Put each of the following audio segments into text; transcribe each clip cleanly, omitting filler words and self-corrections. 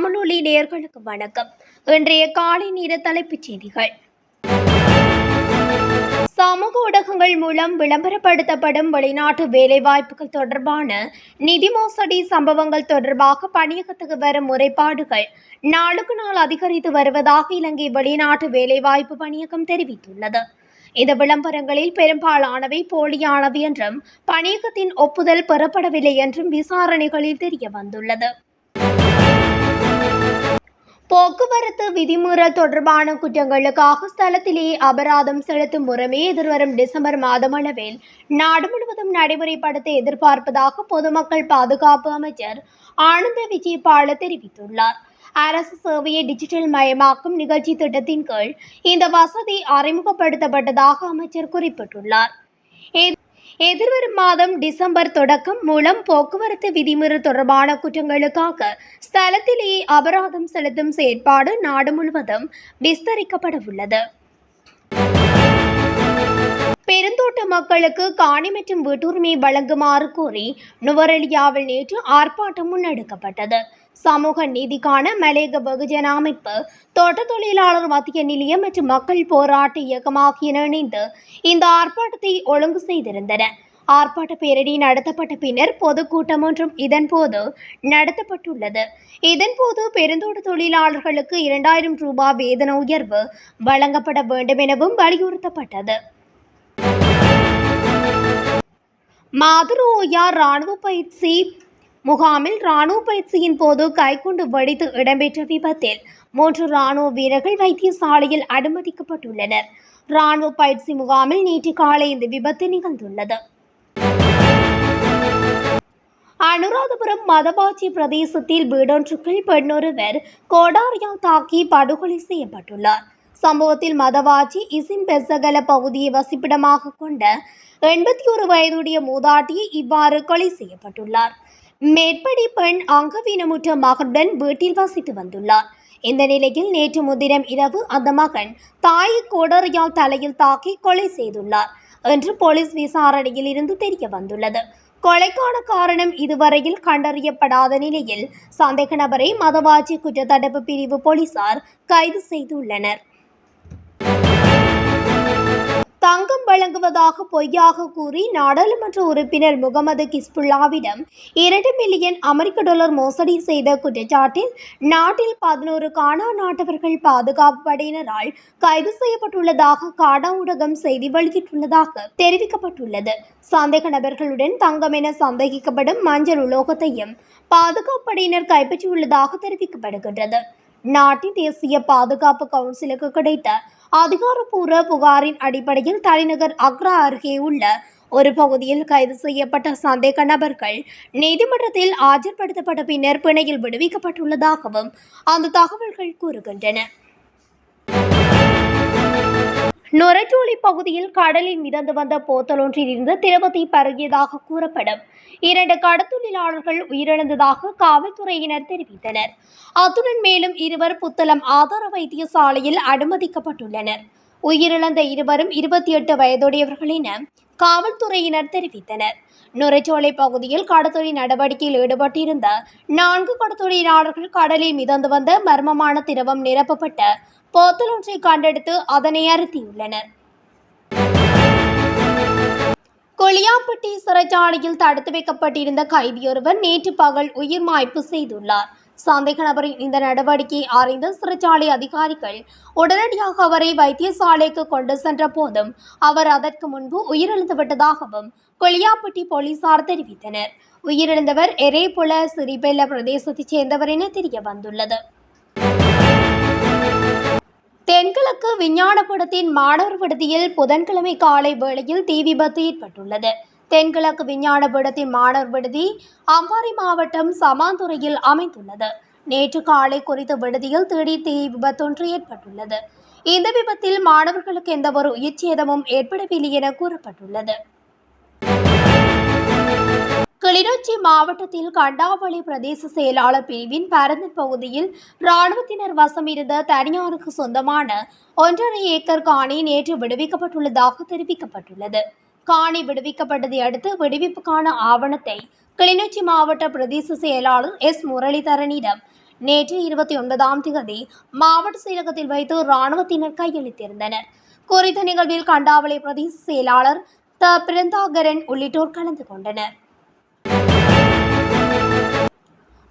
தமிழொலி நேயர்களுக்கு வணக்கம். இன்றைய காலை நேர தலைப்புச் செய்திகள். சமூக ஊடகங்கள் மூலம் விளம்பரப்படுத்தப்படும் வெளிநாட்டு வேலைவாய்ப்புகள் தொடர்பான நிதி மோசடி சம்பவங்கள் தொடர்பாக பணியகத்துக்கு வரும் முறைப்பாடுகள் நாளுக்கு நாள் அதிகரித்து வருவதாக இலங்கை வெளிநாட்டு வேலைவாய்ப்பு பணியகம் தெரிவித்துள்ளது. இந்த விளம்பரங்களில் பெரும்பாலானவை போலியானவை என்றும் பணியகத்தின் ஒப்புதல் பெறப்படவில்லை என்றும் விசாரணைகளில் தெரிய வந்துள்ளது. போக்குவரத்து விதிமீறல் தொடர்பான குற்றங்களுக்காக ஸ்தலத்திலேயே அபராதம் செலுத்தும் முறைமை எதிர்வரும் டிசம்பர் மாதம் அளவில் நாடு முழுவதும் நடைமுறைப்படுத்த எதிர்பார்ப்பதாக பொதுமக்கள் பாதுகாப்பு அமைச்சர் ஆனந்த விஜயபால தெரிவித்துள்ளார். அரசு சேவையை டிஜிட்டல் மயமாக்கும் நிகழ்ச்சி திட்டத்தின் கீழ் இந்த வசதி அறிமுகப்படுத்தப்பட்டதாக அமைச்சர் குறிப்பிட்டுள்ளார். எதிர்வரும் மாதம் டிசம்பர் தொடக்கம் மூலம் போக்குவரத்து விதிமீறல் தொடர்பான குற்றங்களுக்காக ஸ்தலத்திலேயே அபராதம் செலுத்தும் செயற்பாடு நாடு முழுவதும் விஸ்தரிக்கப்பட உள்ளது. பெருந்தோட்ட மக்களுக்கு காணி மற்றும் வீட்டுரிமை வழங்குமாறு கோரி நுவரெலியாவில் நேற்று ஆர்ப்பாட்டம் முன்னெடுக்கப்பட்டது. சமூக நீதிக்கான மலேக வெகுஜன அமைப்பு, தோட்ட தொழிலாளர் மத்திய நிலையம் மற்றும் மக்கள் போராட்ட இயக்கம் ஆகியன இணைந்து இந்த ஆர்ப்பாட்டத்தை ஒழுங்கு செய்திருந்தன. ஆர்ப்பாட்ட பேரணி நடத்தப்பட்ட பின்னர் பொதுக்கூட்டம் ஒன்றும் இதன்போது நடத்தப்பட்டுள்ளது. இதன்போது பெருந்தோட்ட தொழிலாளர்களுக்கு 2000 ரூபாய் வேதன உயர்வு வழங்கப்பட வேண்டும் எனவும் வலியுறுத்தப்பட்டது. மாதுரோயா ராணுவ பயிற்சி முகாமில் ராணுவ பயிற்சியின் போது கைக்குண்டு வெடித்து இடம்பெற்ற விபத்தில் 3 ராணுவ வீரர்கள் வைத்தியசாலையில் அனுமதிக்கப்பட்டுள்ளனர். ராணுவ பயிற்சி முகாமில் நேற்று காலை இந்த விபத்து நிகழ்ந்துள்ளது. அனுராதபுரம் மதவாச்சி பிரதேசத்தில் வீடொன்றுக்குள் பெண்ணொருவர் கோடாரியால் தாக்கி படுகொலை செய்யப்பட்டுள்ளார். சம்பவத்தில் மதவாச்சி இசின் பெசகல பகுதியை வசிப்பிடமாக கொண்ட 81 வயதுடைய மூதாட்டியை இவ்வாறு கொலை செய்யப்பட்டுள்ளார். மேற்படி பெண் அங்கவீனமுற்ற மகனுடன் வீட்டில் வசித்து வந்துள்ளார். இந்த நிலையில் நேற்று முன்தினம் இரவு அந்த மகன் தாயை கோடரியால் தலையில் தாக்கி கொலை செய்துள்ளார் என்று போலீஸ் விசாரணையில் இருந்து தெரிய வந்துள்ளது. கொலைக்கான காரணம் இதுவரையில் கண்டறியப்படாத நிலையில் சந்தேக நபரை மதவாச்சி குற்றத்தடுப்பு பிரிவு போலீசார் கைது செய்துள்ளனர். தங்கம் வழங்குவதாக பொய்யாக கூறி நாடாளுமன்ற உறுப்பினர் முகமது கிஸ்புல்லாவிடம் 2 மில்லியன் அமெரிக்க டாலர் மோசடி செய்த குற்றச்சாட்டில் நாட்டில் 11 கானா நாட்டவர்கள் பாதுகாப்பு படையினரால் கைது செய்யப்பட்டுள்ளதாக கானா ஊடகம் செய்தி வெளியிட்டுள்ளதாக தெரிவிக்கப்பட்டுள்ளது. சந்தேக நபர்களுடன் தங்கம் என சந்தேகிக்கப்படும் மஞ்சள் உலோகத்தையும் பாதுகாப்பு படையினர் கைப்பற்றியுள்ளதாக தெரிவிக்கப்படுகின்றது. நாட்டின் தேசிய பாதுகாப்பு கவுன்சிலுக்கு கிடைத்த அதிகாரப்பூர்வ புகாரின் அடிப்படையில் தலைநகர் அக்ரா அருகே உள்ள ஒரு பகுதியில் கைது செய்யப்பட்ட சந்தேக நபர்கள் நீதிமன்றத்தில் ஆஜர்படுத்தப்பட்ட பின்னர் பிணையில் விடுவிக்கப்பட்டுள்ளதாகவும் அந்த தகவல்கள் கூறுகின்றன. நுரைச்சோலை பகுதியில் கடலில் மிதந்து வந்த போத்தல் ஒன்றில் இருந்து திரவத்தை பருகியதாக கூறப்படும் 2 கடத்தொழிலாளர்கள் உயிரிழந்ததாக காவல்துறையினர் தெரிவித்தனர். அத்துடன் மேலும் 2 புத்தளம் ஆதார வைத்தியசாலையில் அனுமதிக்கப்பட்டுள்ளனர். உயிரிழந்த 2 28 வயதுடையவர்கள் என காவல்துறையினர் தெரிவித்தனர். நுரைச்சோலை பகுதியில் கடத்தொழில் நடவடிக்கையில் ஈடுபட்டிருந்த 4 கடத்தொழிலாளர்கள் கடலில் மிதந்து வந்த மர்மமான திரவம் நிரப்பப்பட்ட போத்தல் ஒன்றை கண்டெடுத்து அதனை அறுத்தியுள்ளனர். கொளியாப்பட்டி சிறைச்சாலையில் தடுத்து வைக்கப்பட்டிருந்த கைதியொருவர் நேற்று பகல் உயிர் மாய்ப்பு செய்துள்ளார். சந்தேக நபரின் இந்த நடவடிக்கையை அறிந்த சிறைச்சாலை அதிகாரிகள் உடனடியாக அவரை வைத்தியசாலைக்கு கொண்டு சென்ற போதும் அவர் அதற்கு முன்பு உயிரிழந்துவிட்டதாகவும் கொளியாப்பட்டி போலீசார் தெரிவித்தனர். உயிரிழந்தவர் எரேபுல சிறிபெல்ல பிரதேசத்தைச் சேர்ந்தவர் என தெரிய வந்துள்ளது. தென்கிழக்கு விஞ்ஞான பீடத்தின் மாணவர் விடுதியில் புதன்கிழமை காலை வேளையில் தீ விபத்து ஏற்பட்டுள்ளது. தென்கிழக்கு விஞ்ஞான பீடத்தின் மாணவர் விடுதி அம்பாறை மாவட்டம் சமாந்துறையில் அமைந்துள்ளது. நேற்று காலை குறித்த விடுதியில் திடீர் தீ விபத்தொன்று ஏற்பட்டுள்ளது. இந்த விபத்தில் மாணவர்களுக்கு எந்தவொரு உயிர் சேதமும் ஏற்படவில்லை என கூறப்பட்டுள்ளது. கிளிநொச்சி மாவட்டத்தில் கண்டாவளி பிரதேச செயலாளர் பிரிவின் பரந்தன் பகுதியில் இராணுவத்தினர் வசம் இருந்த தனியாருக்கு சொந்தமான 1.5 ஏக்கர் காணி நேற்று விடுவிக்கப்பட்டுள்ளதாக தெரிவிக்கப்பட்டுள்ளது. காணி விடுவிக்கப்பட்டதை அடுத்து விடுவிப்புக்கான ஆவணத்தை கிளிநொச்சி மாவட்ட பிரதேச செயலாளர் எஸ் முரளிதரனிடம் நேற்று 29ஆம் தேதி மாவட்ட செயலகத்தில் வைத்து இராணுவத்தினர் கையளித்திருந்தனர். குறித்த நிகழ்வில் கண்டாவளை பிரதேச செயலாளர் த பிருந்தாகரன் உள்ளிட்டோர் கலந்து கொண்டனர்.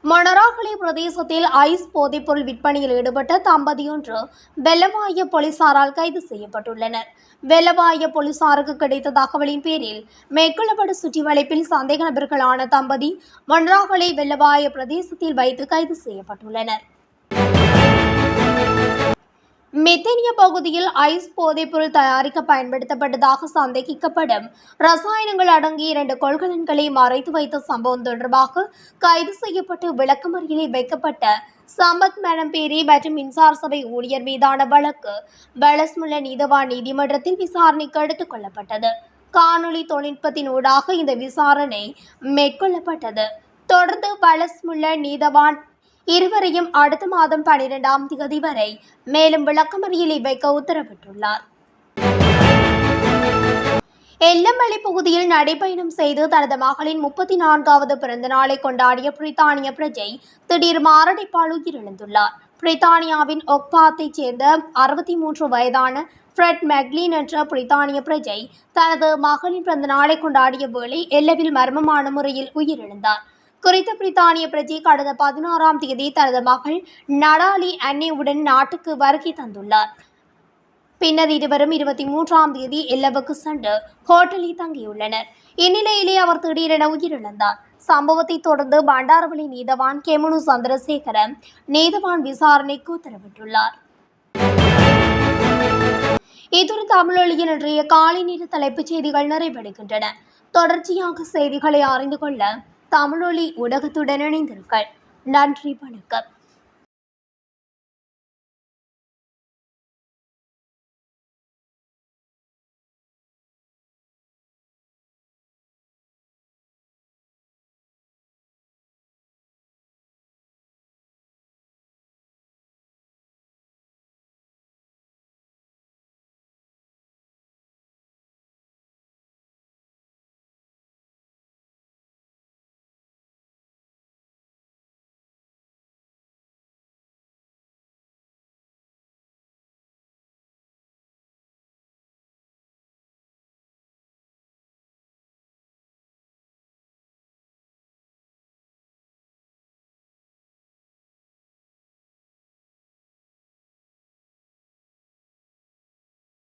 மணராகலை பிரதேசத்தில் ஐஸ் போதைப்பொருள் விற்பனையில் ஈடுபட்ட தம்பதியொன்று வெள்ளவாய போலீசாரால் கைது செய்யப்பட்டுள்ளனர். வெள்ளவாய போலீசாருக்கு கிடைத்த தகவலின் பேரில் மேற்கொள்ளப்பட்ட சுற்றி வளைப்பில் சந்தேக நபர்களான தம்பதி மணராகலை வெள்ளவாய பிரதேசத்தில் வைத்து கைது செய்யப்பட்டுள்ளனர். மெத்தனிய பகுதியில் ஐஸ் போதைப்பொருள் தயாரிக்க பயன்படுத்தப்பட்டதாக சந்தேகிக்கப்படும் ரசாயனங்கள் அடங்கிய 2 கொள்கலன்களை மறைத்து வைத்த சம்பவம் தொடர்பாக கைது செய்யப்பட்டு விளக்கமறியலில் வைக்கப்பட்ட சம்பத் மேனம்பேரி மற்றும் மின்சார சபை ஊழியர் மீதான வழக்கு பலஸ்முல்ல நீதவான் நீதிமன்றத்தில் விசாரணைக்கு எடுத்துக் கொள்ளப்பட்டது. காணொலி தொழில்நுட்பத்தின் ஊடாக இந்த விசாரணை மேற்கொள்ளப்பட்டது. தொடர்ந்து பலஸ்முல்ல நீதவான் இருவரையும் அடுத்த மாதம் 12ஆம் தேதி வரை மேலும் விளக்கமறியலில் வைக்க உத்தரவிட்டுள்ளார். எல்லமலை பகுதியில் நடைபயணம் செய்து தனது மகளின் 34வது பிறந்த நாளை கொண்டாடிய பிரித்தானிய பிரஜை திடீர் மாரடைப்பால் உயிரிழந்துள்ளார். பிரித்தானியாவின் ஒக்பாத்தைச் சேர்ந்த 63 வயதான ஃப்ரெட் மெக்லீன் என்ற பிரித்தானிய பிரஜை தனது மகளின் பிறந்த நாளை கொண்டாடிய வேளை எல்லவில் மர்மமான முறையில் உயிரிழந்தார். குறித்த பிரித்தானிய பிரஜை கடந்த 16ஆம் தேதி தனது மகள் நடாலி அன்னியுடன் நாட்டுக்கு வருகை தந்துள்ளார். பின்னர் இருவரும் 23ஆம் தேதி எல்லவுக்கு சென்று ஹோட்டலில் தங்கியுள்ளனர். இந்நிலையிலே அவர் திடீரென உயிரிழந்தார். சம்பவத்தை தொடர்ந்து பண்டாரவளை நீதவான் கெமுனு சந்திரசேகர நீதவான் விசாரணைக்கு உத்தரவிட்டுள்ளார். இத்துடன் தமிழொலியின் இன்றைய காலை நேர தலைப்புச் செய்திகள் நிறைவடைகின்றன. தொடர்ச்சியாக செய்திகளை அறிந்து கொள்ள தமிழொலி ஊடகத்துடன் இணைந்திருங்கள். நன்றி, வணக்கம்.